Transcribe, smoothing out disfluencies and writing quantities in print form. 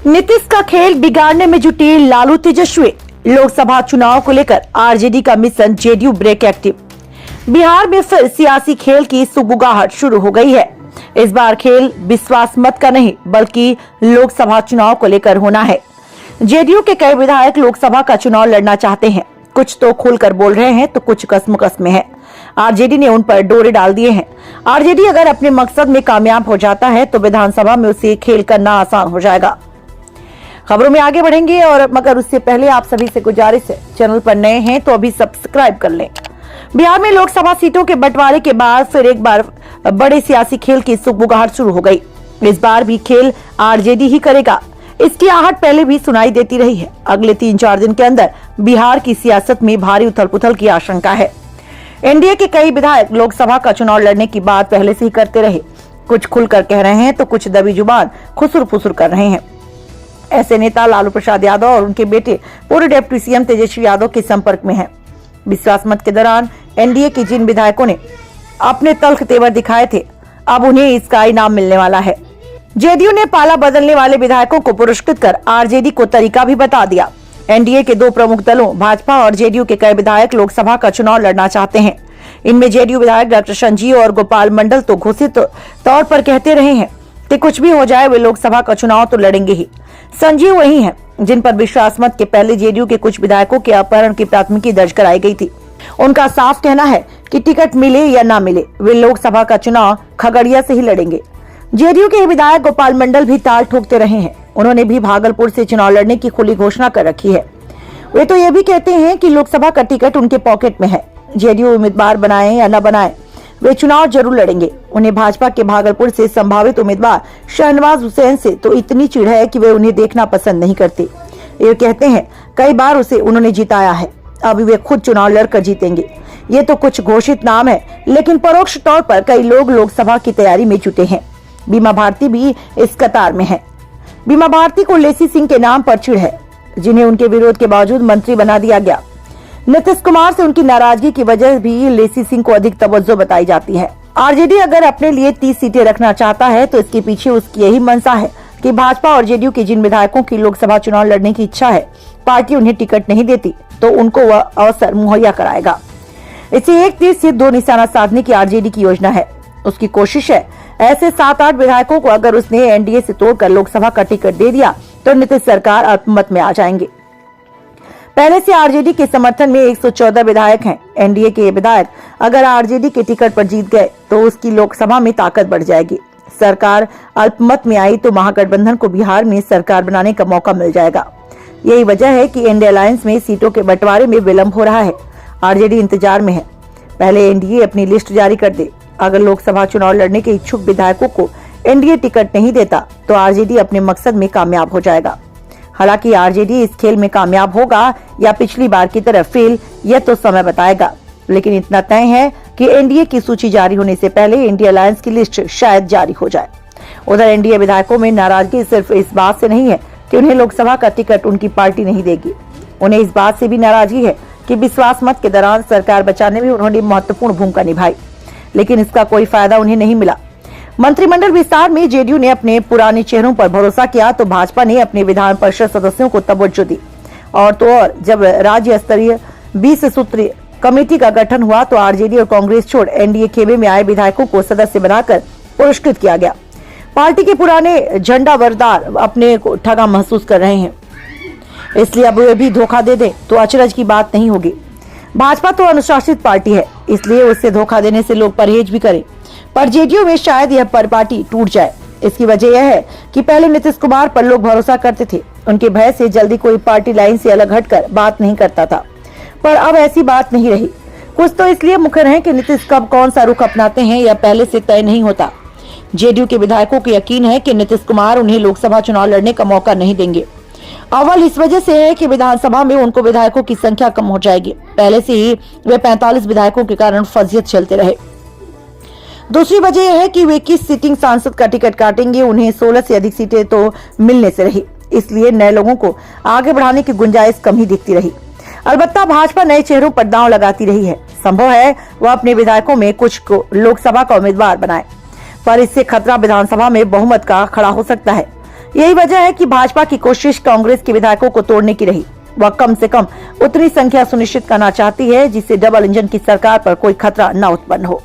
नीतीश का खेल बिगाड़ने में जुटी लालू तेजस्वी। लोकसभा चुनाव को लेकर आरजेडी का mission JDU break active. Bihar में फिर सियासी खेल की सुगबुगाहट शुरू हो गई है। इस बार खेल विश्वास मत का नहीं बल्कि लोकसभा चुनाव को लेकर होना है। जेडीयू के कई विधायक लोकसभा का चुनाव लड़ना चाहते हैं। कुछ तो खुलकर बोल रहे हैं तो कुछ कसम में है। आरजेडी ने उन पर डोरे डाल दिए हैं। आरजेडी अगर अपने मकसद में कामयाब हो जाता है तो विधानसभा में उसे खेल करना आसान हो जाएगा। खबरों में आगे बढ़ेंगे और मगर उससे पहले आप सभी से गुजारिश है, चैनल पर नए हैं तो अभी सब्सक्राइब कर लें। बिहार में लोकसभा सीटों के बंटवारे के बाद फिर एक बार बड़े सियासी खेल की सुगबुगाहट शुरू हो गई। इस बार भी खेल आरजेडी ही करेगा। इसकी आहट पहले भी सुनाई देती रही है। अगले 3-4 दिन के अंदर बिहार की सियासत में भारी उथल-पुथल की आशंका है। एनडीए के कई विधायक लोकसभा का चुनाव लड़ने की बात पहले से ही करते रहे। कुछ खुलकर कह रहे हैं तो कुछ दबी जुबान खुसुर-फुसुर कर रहे हैं। ऐसे नेता लालू प्रसाद यादव और उनके बेटे पूर्व डिप्टी सीएम तेजस्वी यादव के संपर्क में हैं। विश्वास मत के दौरान एनडीए के जिन विधायकों ने अपने तल्ख तेवर दिखाए थे, अब उन्हें इसका इनाम मिलने वाला है। जेडीयू ने पाला बदलने वाले विधायकों को पुरस्कृत कर आरजेडी को तरीका भी बता दिया। एनडीए के दो प्रमुख दलों भाजपा और जेडीयू के कई विधायक लोकसभा का चुनाव लड़ना चाहते हैं। इनमें जेडीयू विधायक डॉक्टर संजीव और गोपाल मंडल तो घोषित तौर पर कहते रहे हैं कि कुछ भी हो जाए वे लोकसभा का चुनाव तो लड़ेंगे ही। संजीव वही हैं जिन पर विश्वास मत के पहले जेडीयू के कुछ विधायकों के अपहरण की प्राथमिकी दर्ज कराई गई थी। उनका साफ कहना है कि टिकट मिले या ना मिले वे लोकसभा का चुनाव खगड़िया से ही लड़ेंगे। जेडीयू के विधायक गोपाल मंडल भी ताल ठोकते रहे हैं। उन्होंने भी भागलपुर से चुनाव लड़ने की खुली घोषणा कर रखी है। वे तो ये भी कहते हैं कि लोकसभा का टिकट उनके पॉकेट में है। जेडीयू उम्मीदवार बनाए या न बनाए वे चुनाव जरूर लड़ेंगे। उन्हें भाजपा के भागलपुर से संभावित उम्मीदवार शहनवाज हुसैन से तो इतनी चिढ़ है कि वे उन्हें देखना पसंद नहीं करते। ये कहते हैं कई बार उसे उन्होंने जिताया है, अभी वे खुद चुनाव लड़कर जीतेंगे। ये तो कुछ घोषित नाम है, लेकिन परोक्ष तौर पर कई लोग लोकसभा की तैयारी में जुटे हैं। बीमा भारती भी इस कतार में है। बीमा भारती को लेसी सिंह के नाम पर चिढ़ है, जिन्हें उनके विरोध के बावजूद मंत्री बना दिया गया। नीतीश कुमार से उनकी नाराजगी की वजह भी लेसी सिंह को अधिक तवज्जो बताई जाती है। आरजेडी अगर अपने लिए 30 सीटें रखना चाहता है तो इसके पीछे उसकी यही मंशा है कि भाजपा और जेडीयू के जिन विधायकों की लोकसभा चुनाव लड़ने की इच्छा है, पार्टी उन्हें टिकट नहीं देती तो उनको वह अवसर मुहैया कराएगा। इसे एक तीर से दो निशाना साधने की आरजेडी की योजना है। उसकी कोशिश है ऐसे 7-8 विधायकों को अगर उसने एनडीए से तोड़कर लोकसभा का टिकट दे दिया तो नीतीश सरकार अल्पमत में आ जाएंगे। पहले से आरजेडी के समर्थन में 114 विधायक हैं। एनडीए के विधायक अगर आरजेडी के टिकट पर जीत गए तो उसकी लोकसभा में ताकत बढ़ जाएगी। सरकार अल्पमत में आई तो महागठबंधन को बिहार में सरकार बनाने का मौका मिल जाएगा। यही वजह है कि एनडीए अलायंस में सीटों के बंटवारे में विलंब हो रहा है। आरजेडी इंतजार में है, पहले एनडीए अपनी लिस्ट जारी कर दे। अगर लोकसभा चुनाव लड़ने के इच्छुक विधायकों को एनडीए टिकट नहीं देता तो आरजेडी अपने मकसद में कामयाब हो जाएगा। हालांकि आरजेडी इस खेल में कामयाब होगा या पिछली बार की तरह फेल, यह तो समय बताएगा। लेकिन इतना तय है कि एनडीए की सूची जारी होने से पहले इंडिया अलायंस की लिस्ट शायद जारी हो जाए। उधर एनडीए विधायकों में नाराजगी सिर्फ इस बात से नहीं है कि उन्हें लोकसभा का टिकट उनकी पार्टी नहीं देगी। उन्हें इस बात से भी नाराजगी है कि विश्वास मत के दौरान सरकार बचाने में उन्होंने महत्वपूर्ण भूमिका निभाई, लेकिन इसका कोई फायदा उन्हें नहीं मिला। मंत्रिमंडल विस्तार में जेडीयू ने अपने पुराने चेहरों पर भरोसा किया तो भाजपा ने अपने विधान परिषद सदस्यों को तवज्जो दी। और तो और जब राज्य स्तरीय 20 सूत्रीय कमेटी का गठन हुआ तो आरजेडी और कांग्रेस छोड़ एनडीए खेमे में आए विधायकों को सदस्य बनाकर पुरस्कृत किया गया। पार्टी के पुराने झंडावरदार अपने को ठगा महसूस कर रहे हैं, इसलिए अब वे भी धोखा दे दें तो अचरज की बात नहीं होगी। भाजपा तो अनुशासित पार्टी है, इसलिए उससे धोखा देने से लोग परहेज भी करें, पर जेडीयू में शायद यह परिपाटी टूट जाए। इसकी वजह यह है कि पहले नीतीश कुमार पर लोग भरोसा करते थे। उनके भय से जल्दी कोई पार्टी लाइन से अलग हटकर बात नहीं करता था, पर अब ऐसी बात नहीं रही। कुछ तो इसलिए मुखर हैं कि नीतीश कब कौन सा रुख अपनाते हैं यह पहले से तय नहीं होता। जेडीयू के विधायकों को यकीन है कि नीतीश कुमार उन्हें लोकसभा चुनाव लड़ने का मौका नहीं देंगे। अव्वल इस वजह से है कि विधानसभा में उनको विधायकों की संख्या कम हो जाएगी। पहले से ही वे 45 विधायकों के कारण फजीयत चलते रहे। दूसरी वजह यह है कि वे किस सिटिंग सांसद का टिकट काटेंगे, उन्हें 16 से अधिक सीटें तो मिलने से रही, इसलिए नए लोगों को आगे बढ़ाने की गुंजाइश कम ही दिखती रही। अलबत्ता भाजपा नए चेहरों पर दांव लगाती रही है। संभव है वह अपने विधायकों में कुछ को लोकसभा का उम्मीदवार बनाए। पर इससे खतरा विधानसभा में बहुमत का खड़ा हो सकता है। यही वजह है कि भाजपा की कोशिश कांग्रेस के विधायकों को तोड़ने की रही। वह कम से कम उतनी संख्या सुनिश्चित करना चाहती है जिससे डबल इंजन की सरकार पर कोई खतरा न उत्पन्न हो।